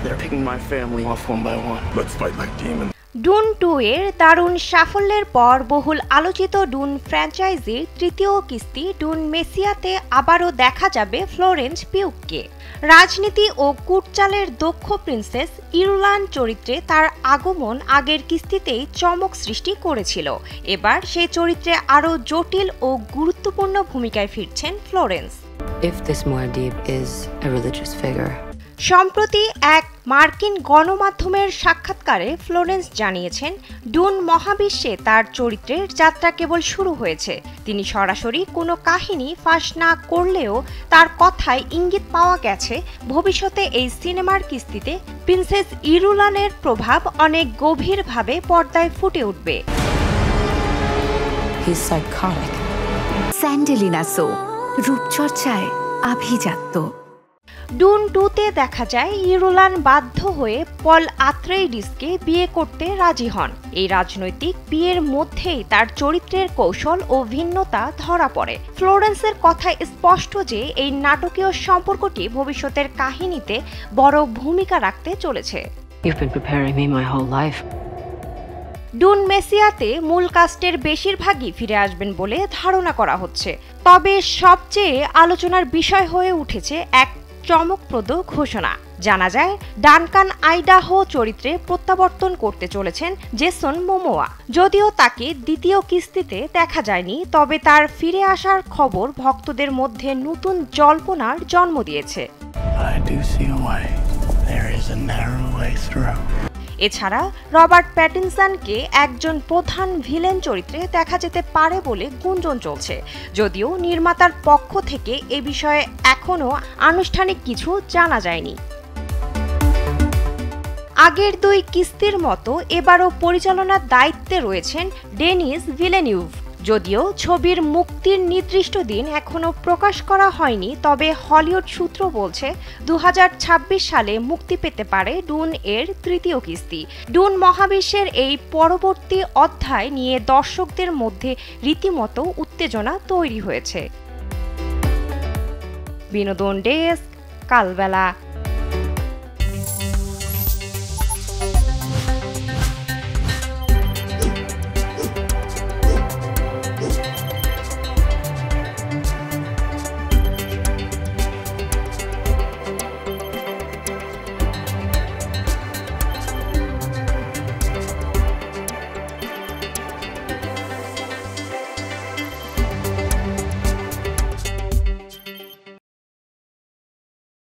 They're picking my family off one by one. Let's fight like demons. Dune 2 এর দারুণ সাফল্যের পর বহুল আলোচিত ডুন ফ্র্যাঞ্চাইজির তৃতীয় কিস্তি ডুন মেসিয়াতে আবারও দেখা যাবে ফ্লোরেন্স পিউককে। রাজনীতি ও কুটচালের দক্ষ প্রিন্সেস ইরুলান চরিত্রে তার আগমন আগের কিস্তিতেই চমক সৃষ্টি করেছিল। এবার সেই চরিত্রে আরও জটিল ও গুরুত্বপূর্ণ ভূমিকায় ফিরছেন Florence. If this Muad'Dib is a religious figure. সম্প্রতি এক মার্কিন গণমাধ্যমের সাক্ষাৎকারে ফ্লোরেন্স জানিয়েছেন, ডুন মহাবিশ্বে তার চরিত্রের যাত্রা কেবল শুরু হয়েছে। তিনি সরাসরি কোনো কাহিনী ফাঁস না করলেও তার কথায় ইঙ্গিত পাওয়া গেছে ভবিষ্যতে এই সিনেমার কিস্তিতে প্রিন্সেস ইরুলানের প্রভাব অনেক গভীরভাবে পর্দায় ফুটে উঠবে। He's psychotic. স্যান্ডেলিনা সো রূপচর্চায় আভিজাত্য। ডুন 2-তে দেখা যায় ইরুলান বাধ্য হয়ে পল আত্রেইডিসকে বিয়ে করতে রাজি হন। এই রাজনৈতিক বিয়ের মধ্যেই তার চরিত্রের কৌশল ও ভিন্নতা ধরা পড়ে। ফ্লোরেন্সের কথায় স্পষ্ট যে এই নাটকীয় সম্পর্কটি ভবিষ্যতের কাহিনীতে বড় ভূমিকা রাখতে চলেছে। You've been preparing me my whole life. ডুন মেসিয়াতে মূল কাস্টের বেশিরভাগই ফিরে আসবেন বলে ধারণা করা হচ্ছে। তবে সবচেয়ে আলোচনার বিষয় হয়ে উঠেছে এক চমকপ্রদ ঘোষণা। জানা যায় ডানকান আইডাহো চরিত্রে প্রত্যাবর্তন করতে চলেছেন জেসন মোমোয়া। যদিও তাকে দ্বিতীয় কিস্তিতে দেখা যায়নি, তবে তার ফিরে আসার খবর ভক্তদের মধ্যে নতুন জল্পনার জন্ম দিয়েছে। এছাড়া রবার্ট প্যাটিনসনকে একজন প্রধান ভিলেন চরিত্রে দেখা যেতে পারে বলে গুঞ্জন চলছে, যদিও নির্মাতার পক্ষ থেকে এ বিষয়ে এখনও আনুষ্ঠানিক কিছু জানা যায়নি। আগের দুই কিস্তির মতো এবারও পরিচালনার দায়িত্বে রয়েছেন ডেনিস ভিলেনিউভ। যদিও ছবির মুক্তির নির্দিষ্ট দিন এখনও প্রকাশ করা হয়নি, তবে হলিউড সূত্র বলছে 2026 সালে মুক্তি পেতে পারে ডুন এর তৃতীয় কিস্তি। ডুন মহাবিশ্বের এই পরবর্তী অধ্যায় নিয়ে দর্শকদের মধ্যে রীতিমতো উত্তেজনা তৈরি হয়েছে। বিনোদন ডেস্ক, কালবেলা।